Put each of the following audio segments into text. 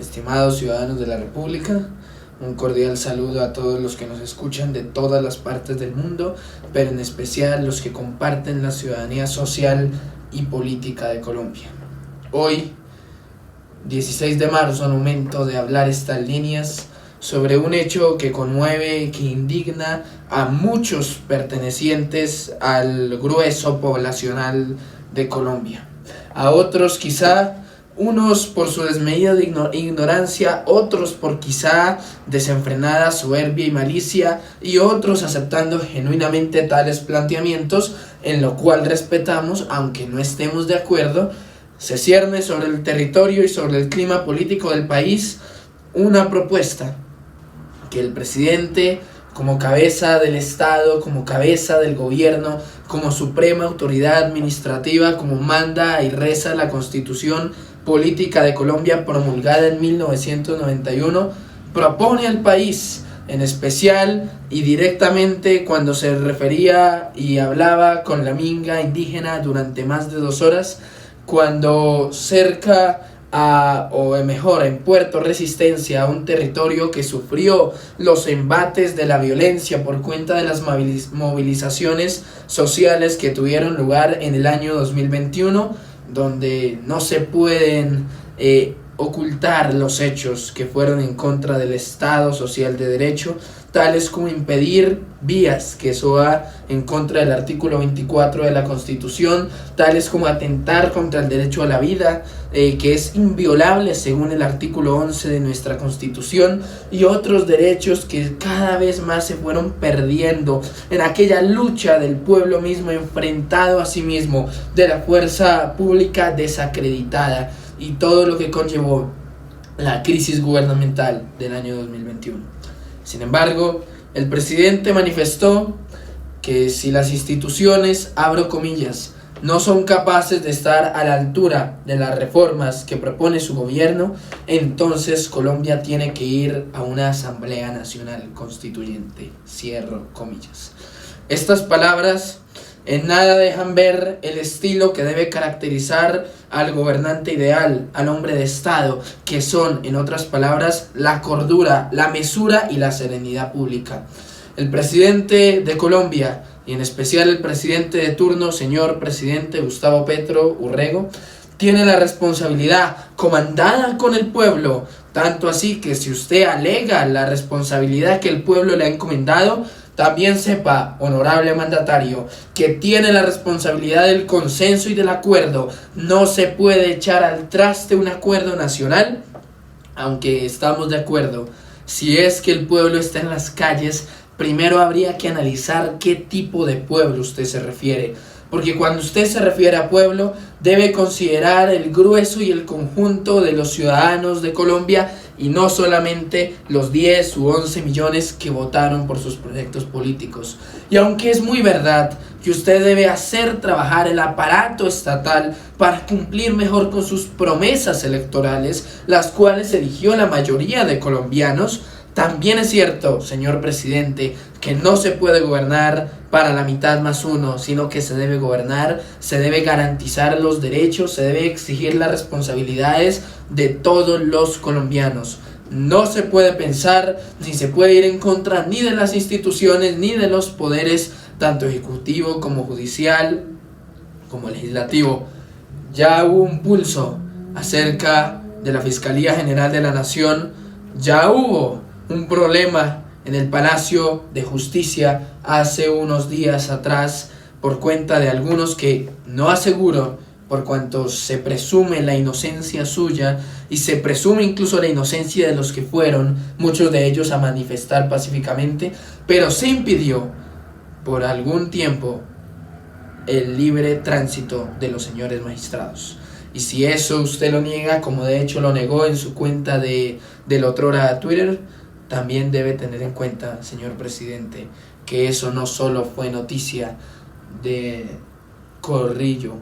estimados ciudadanos de la República, un cordial saludo a todos los que nos escuchan de todas las partes del mundo, pero en especial los que comparten la ciudadanía social y política de Colombia. Hoy, 16 de marzo, al momento de hablar estas líneas sobre un hecho que conmueve, que indigna a muchos pertenecientes al grueso poblacional de Colombia. A otros quizá, unos por su desmedida ignorancia, otros por quizá desenfrenada soberbia y malicia, y otros aceptando genuinamente tales planteamientos, en lo cual respetamos, aunque no estemos de acuerdo. Se cierne sobre el territorio y sobre el clima político del país una propuesta que el presidente, como cabeza del Estado, como cabeza del gobierno, como suprema autoridad administrativa, como manda y reza la Constitución Política de Colombia promulgada en 1991, propone al país, en especial y directamente cuando se refería y hablaba con la minga indígena durante más de 2 horas, cuando cerca en Puerto Resistencia, a un territorio que sufrió los embates de la violencia por cuenta de las movilizaciones sociales que tuvieron lugar en el año 2021, donde no se pueden ocultar los hechos que fueron en contra del Estado social de derecho, tales como impedir vías, que eso va en contra del artículo 24 de la Constitución, tales como atentar contra el derecho a la vida, que es inviolable según el artículo 11 de nuestra Constitución, y otros derechos que cada vez más se fueron perdiendo en aquella lucha del pueblo mismo enfrentado a sí mismo, de la fuerza pública desacreditada, y todo lo que conllevó la crisis gubernamental del año 2021. Sin embargo, el presidente manifestó que si las instituciones, abro comillas, no son capaces de estar a la altura de las reformas que propone su gobierno, entonces Colombia tiene que ir a una Asamblea Nacional Constituyente, cierro comillas. Estas palabras en nada dejan ver el estilo que debe caracterizar al gobernante ideal, al hombre de Estado, que son, en otras palabras, la cordura, la mesura y la serenidad pública. El presidente de Colombia, y en especial el presidente de turno, señor presidente Gustavo Petro Urrego, tiene la responsabilidad comandada con el pueblo, tanto así que si usted alega la responsabilidad que el pueblo le ha encomendado, también sepa, honorable mandatario, que tiene la responsabilidad del consenso y del acuerdo. No se puede echar al traste un acuerdo nacional, aunque estamos de acuerdo. Si es que el pueblo está en las calles, primero habría que analizar qué tipo de pueblo usted se refiere. Porque cuando usted se refiere a pueblo, debe considerar el grueso y el conjunto de los ciudadanos de Colombia, y no solamente los 10 u 11 millones que votaron por sus proyectos políticos. Y aunque es muy verdad que usted debe hacer trabajar el aparato estatal para cumplir mejor con sus promesas electorales, las cuales eligió la mayoría de colombianos, también es cierto, señor presidente, que no se puede gobernar para la mitad más uno, sino que se debe gobernar, se debe garantizar los derechos, se debe exigir las responsabilidades de todos los colombianos. No se puede pensar, ni se puede ir en contra ni de las instituciones, ni de los poderes, tanto ejecutivo como judicial, como legislativo. Ya hubo un pulso acerca de la Fiscalía General de la Nación, ya hubo un problema en el Palacio de Justicia hace unos días atrás por cuenta de algunos que no aseguro, por cuanto se presume la inocencia suya y se presume incluso la inocencia de los que fueron, muchos de ellos a manifestar pacíficamente, pero se impidió por algún tiempo el libre tránsito de los señores magistrados. Y si eso usted lo niega, como de hecho lo negó en su cuenta del otrora Twitter, también debe tener en cuenta, señor presidente, que eso no solo fue noticia de corrillo,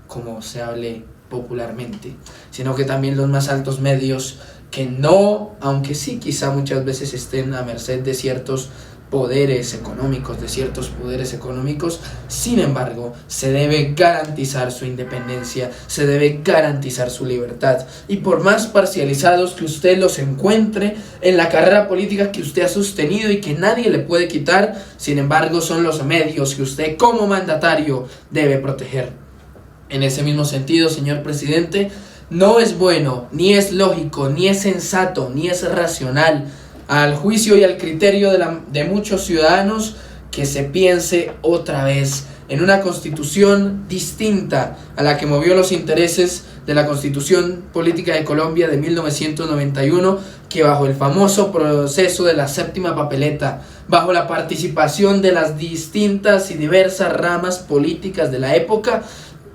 como se hable popularmente, sino que también los más altos medios, que no, aunque sí quizá muchas veces estén a merced de ciertos poderes económicos, de ciertos poderes económicos. Sin embargo, se debe garantizar su independencia, se debe garantizar su libertad. Y por más parcializados que usted los encuentre en la carrera política que usted ha sostenido y que nadie le puede quitar, sin embargo, son los medios que usted como mandatario debe proteger. En ese mismo sentido, señor presidente, no es bueno, ni es lógico, ni es sensato, ni es racional, al juicio y al criterio de muchos ciudadanos, que se piense otra vez en una constitución distinta a la que movió los intereses de la Constitución Política de Colombia de 1991, que bajo el famoso proceso de la séptima papeleta, bajo la participación de las distintas y diversas ramas políticas de la época,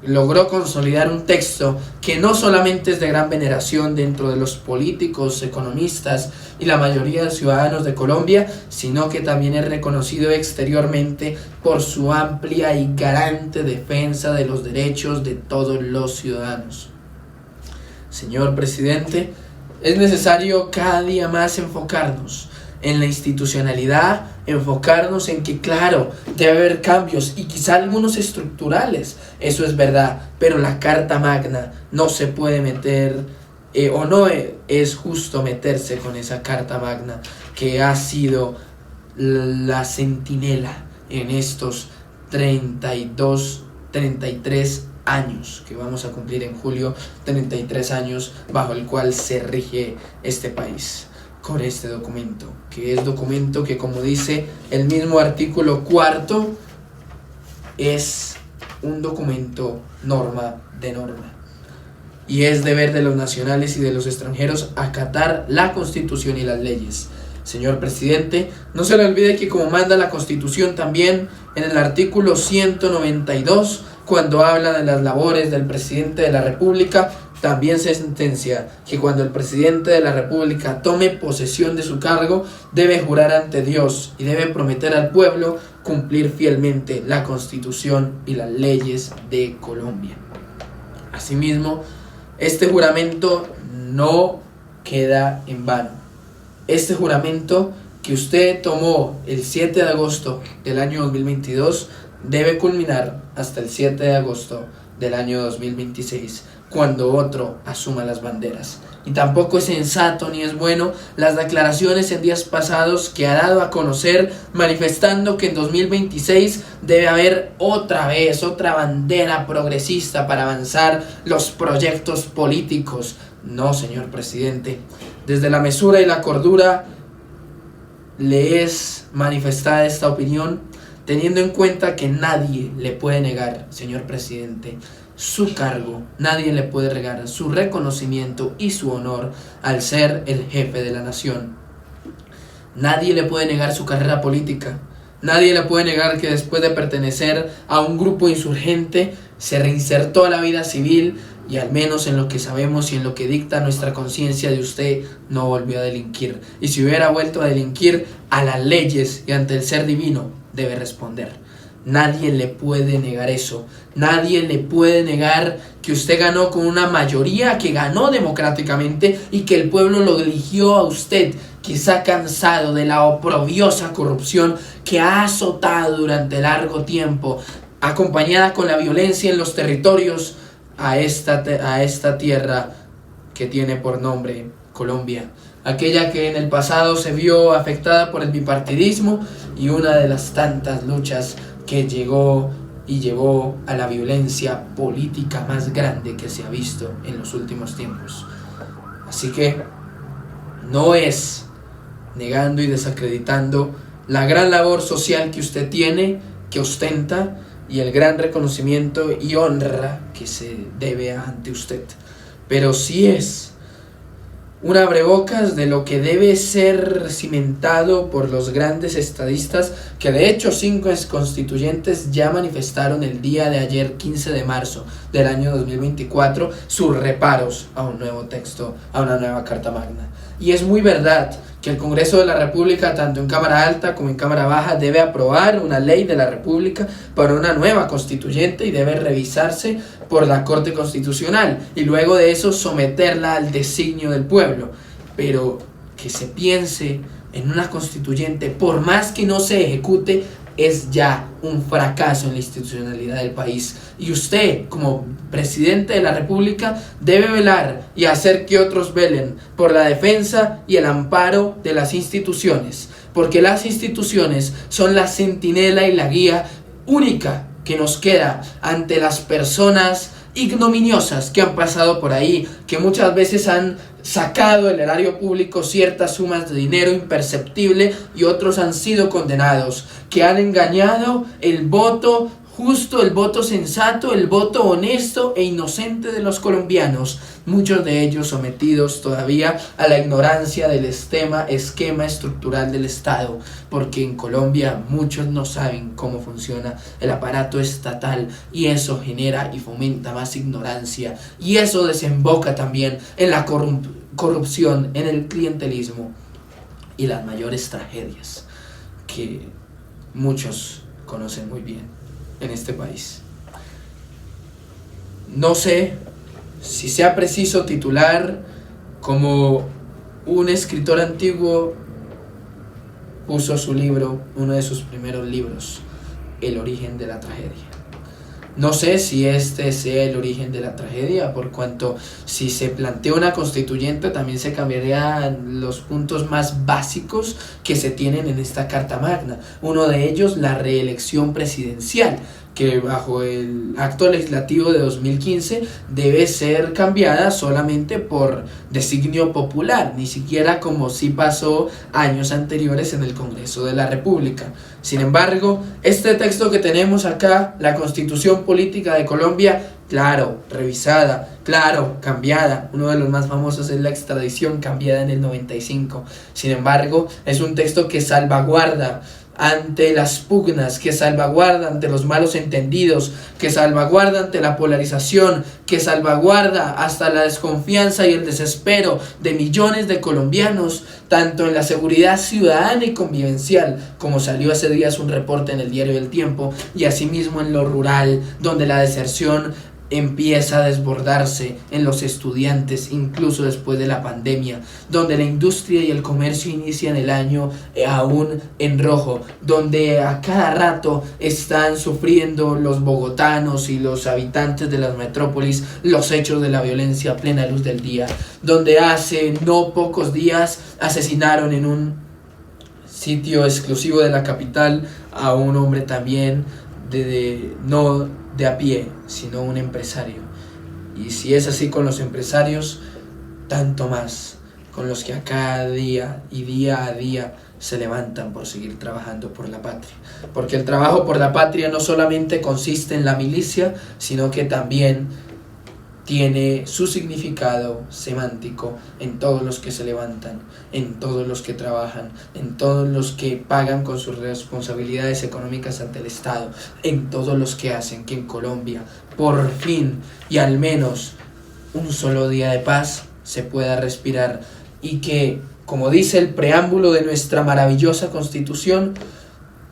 logró consolidar un texto que no solamente es de gran veneración dentro de los políticos, economistas y la mayoría de ciudadanos de Colombia, sino que también es reconocido exteriormente por su amplia y garante defensa de los derechos de todos los ciudadanos. Señor presidente, es necesario cada día más enfocarnos en la institucionalidad, enfocarnos en que, claro, debe haber cambios y quizá algunos estructurales, eso es verdad, pero la Carta Magna no se puede meter, o no es justo meterse con esa Carta Magna que ha sido la centinela en estos 33 años que vamos a cumplir en julio, 33 años bajo el cual se rige este país. Con este documento, que es documento que, como dice el mismo artículo 4, es un documento norma de norma, y es deber de los nacionales y de los extranjeros acatar la Constitución y las leyes. Señor presidente, no se le olvide que, como manda la Constitución, también en el artículo 192, cuando habla de las labores del presidente de la República, también se sentencia que cuando el presidente de la República tome posesión de su cargo, debe jurar ante Dios y debe prometer al pueblo cumplir fielmente la Constitución y las leyes de Colombia. Asimismo, este juramento no queda en vano. Este juramento que usted tomó el 7 de agosto del año 2022 debe culminar hasta el 7 de agosto del año 2026, cuando otro asuma las banderas. Y tampoco es sensato ni es bueno las declaraciones en días pasados que ha dado a conocer, manifestando que en 2026 debe haber otra vez otra bandera progresista para avanzar los proyectos políticos. No, señor presidente, desde la mesura y la cordura le es manifestada esta opinión, teniendo en cuenta que nadie le puede negar, señor presidente, su cargo, nadie le puede negar su reconocimiento y su honor al ser el jefe de la nación. Nadie le puede negar su carrera política, nadie le puede negar que después de pertenecer a un grupo insurgente se reinsertó a la vida civil, y al menos en lo que sabemos y en lo que dicta nuestra conciencia de usted, no volvió a delinquir. Y si hubiera vuelto a delinquir, a las leyes y ante el ser divino debe responder. Nadie le puede negar eso. Nadie le puede negar que usted ganó con una mayoría, que ganó democráticamente y que el pueblo lo eligió a usted, quizá cansado de la oprobiosa corrupción que ha azotado durante largo tiempo, acompañada con la violencia en los territorios, a esta tierra que tiene por nombre Colombia, aquella que en el pasado se vio afectada por el bipartidismo y una de las tantas luchas que llegó y llevó a la violencia política más grande que se ha visto en los últimos tiempos. Así que no es negando y desacreditando la gran labor social que usted tiene, que ostenta, y el gran reconocimiento y honra que se debe ante usted, pero sí es un abrebocas de lo que debe ser cimentado por los grandes estadistas, que de hecho 5 constituyentes ya manifestaron el día de ayer, 15 de marzo del año 2024, sus reparos a un nuevo texto, a una nueva Carta Magna. Y es muy verdad que el Congreso de la República, tanto en Cámara Alta como en Cámara Baja, debe aprobar una ley de la República para una nueva constituyente y debe revisarse por la Corte Constitucional y luego de eso someterla al designio del pueblo. Pero que se piense en una constituyente, por más que no se ejecute, es ya un fracaso en la institucionalidad del país. Y usted, como presidente de la República, debe velar y hacer que otros velen por la defensa y el amparo de las instituciones, porque las instituciones son la centinela y la guía única que nos queda ante las personas ignominiosas que han pasado por ahí, que muchas veces han sacado del erario público ciertas sumas de dinero imperceptible, y otros han sido condenados, que han engañado el voto justo, el voto sensato, el voto honesto e inocente de los colombianos, muchos de ellos sometidos todavía a la ignorancia del esquema estructural del Estado, porque en Colombia muchos no saben cómo funciona el aparato estatal, y eso genera y fomenta más ignorancia, y eso desemboca también en la corrupción, en el clientelismo y las mayores tragedias que muchos conocen muy bien en este país. No sé si sea preciso titular, como un escritor antiguo puso su libro, uno de sus primeros libros, El origen de la tragedia. No sé si este sea el origen de la tragedia, por cuanto si se plantea una constituyente también se cambiarían los puntos más básicos que se tienen en esta Carta Magna. Uno de ellos, la reelección presidencial, que bajo el acto legislativo de 2015 debe ser cambiada solamente por designio popular, ni siquiera como sí pasó años anteriores en el Congreso de la República. Sin embargo, este texto que tenemos acá, la Constitución Política de Colombia, claro, revisada, claro, cambiada. Uno de los más famosos es la extradición, cambiada en el 95. Sin embargo, es un texto que salvaguarda ante las pugnas, que salvaguarda ante los malos entendidos, que salvaguarda ante la polarización, que salvaguarda hasta la desconfianza y el desespero de millones de colombianos, tanto en la seguridad ciudadana y convivencial, como salió hace días un reporte en el diario El Tiempo, y asimismo en lo rural, donde la deserción empieza a desbordarse en los estudiantes, incluso después de la pandemia, donde la industria y el comercio inician el año aún en rojo, donde a cada rato están sufriendo los bogotanos y los habitantes de las metrópolis los hechos de la violencia a plena luz del día, donde hace no pocos días asesinaron en un sitio exclusivo de la capital a un hombre también no de a pie, sino un empresario. Y si es así con los empresarios, tanto más con los que a cada día y día a día se levantan por seguir trabajando por la patria. Porque el trabajo por la patria no solamente consiste en la milicia, sino que también tiene su significado semántico en todos los que se levantan, en todos los que trabajan, en todos los que pagan con sus responsabilidades económicas ante el Estado, en todos los que hacen que en Colombia, por fin y al menos un solo día de paz, se pueda respirar, y que, como dice el preámbulo de nuestra maravillosa Constitución,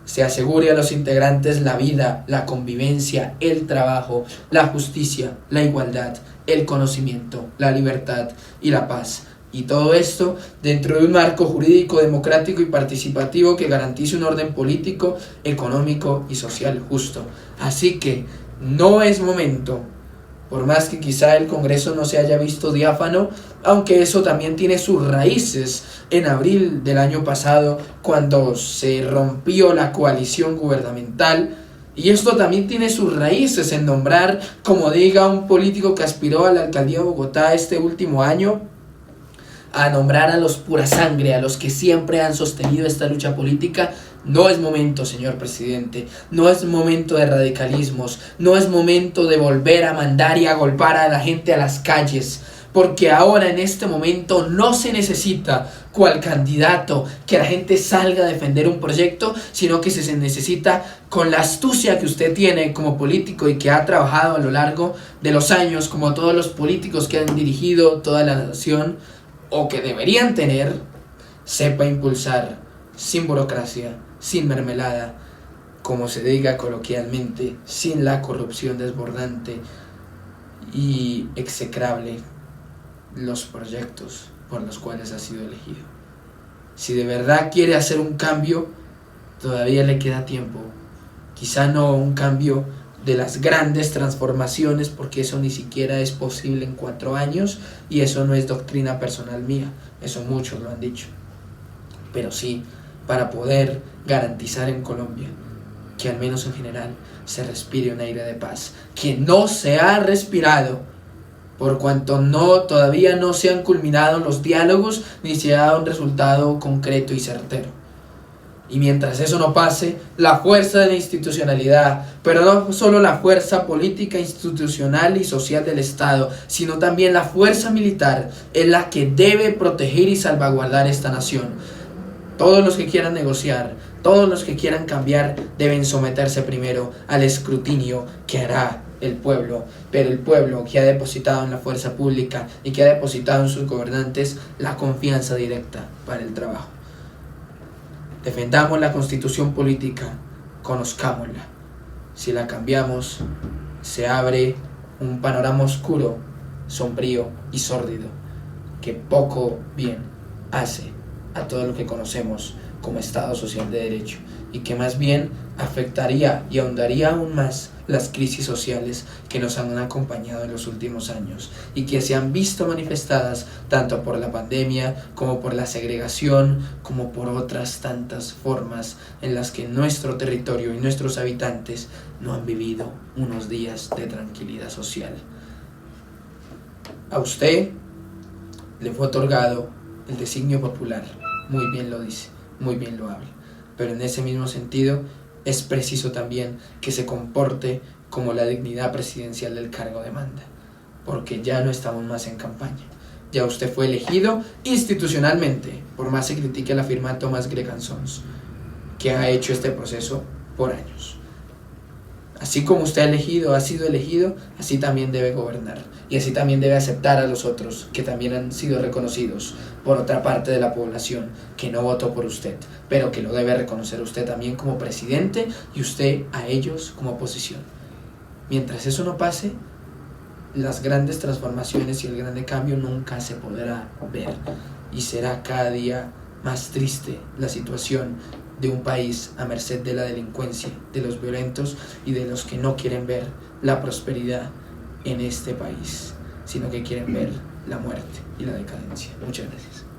se asegure a los integrantes la vida, la convivencia, el trabajo, la justicia, la igualdad, el conocimiento, la libertad y la paz. Y todo esto dentro de un marco jurídico, democrático y participativo que garantice un orden político, económico y social justo. Así que no es momento, por más que quizá el Congreso no se haya visto diáfano, aunque eso también tiene sus raíces en abril del año pasado, cuando se rompió la coalición gubernamental, y esto también tiene sus raíces en nombrar, como diga un político que aspiró a la alcaldía de Bogotá este último año, a nombrar a los pura sangre, a los que siempre han sostenido esta lucha política. No es momento, señor presidente, no es momento de radicalismos, no es momento de volver a mandar y a golpear a la gente a las calles, porque ahora en este momento no se necesita cual candidato que la gente salga a defender un proyecto, sino que se necesita, con la astucia que usted tiene como político y que ha trabajado a lo largo de los años, como todos los políticos que han dirigido toda la nación, o que deberían tener, sepa impulsar sin burocracia, sin mermelada, como se diga coloquialmente, sin la corrupción desbordante y execrable, los proyectos por los cuales ha sido elegido. Si de verdad quiere hacer un cambio, todavía le queda tiempo. Quizá no un cambio de las grandes transformaciones, porque eso ni siquiera es posible en 4 años, y eso no es doctrina personal mía, eso muchos lo han dicho. Pero sí, para poder garantizar en Colombia que al menos en general se respire un aire de paz, que no se ha respirado, por cuanto todavía no se han culminado los diálogos ni se ha dado un resultado concreto y certero. Y mientras eso no pase, la fuerza de la institucionalidad, pero no solo la fuerza política, institucional y social del Estado, sino también la fuerza militar, es la que debe proteger y salvaguardar esta nación. Todos los que quieran negociar, todos los que quieran cambiar, deben someterse primero al escrutinio que hará el pueblo, pero el pueblo que ha depositado en la fuerza pública y que ha depositado en sus gobernantes la confianza directa para el trabajo. Defendamos la constitución política, conozcámosla. Si la cambiamos, se abre un panorama oscuro, sombrío y sórdido, que poco bien hace a todo lo que conocemos como Estado Social de Derecho, y que más bien afectaría y ahondaría aún más las crisis sociales que nos han acompañado en los últimos años y que se han visto manifestadas tanto por la pandemia como por la segregación, como por otras tantas formas en las que nuestro territorio y nuestros habitantes no han vivido unos días de tranquilidad social. A usted le fue otorgado el designio popular, muy bien lo dice, muy bien lo habla, pero en ese mismo sentido es preciso también que se comporte como la dignidad presidencial del cargo demanda, porque ya no estamos más en campaña. Ya usted fue elegido institucionalmente, por más se critique la firma Thomas Gregan Sons, que ha hecho este proceso por años. Así como usted ha sido elegido, así también debe gobernar. Y así también debe aceptar a los otros, que también han sido reconocidos por otra parte de la población, que no votó por usted, pero que lo debe reconocer usted también como presidente y usted a ellos como oposición. Mientras eso no pase, las grandes transformaciones y el grande cambio nunca se podrá ver. Y será cada día más triste la situación de un país a merced de la delincuencia, de los violentos y de los que no quieren ver la prosperidad en este país, sino que quieren ver la muerte y la decadencia. Muchas gracias.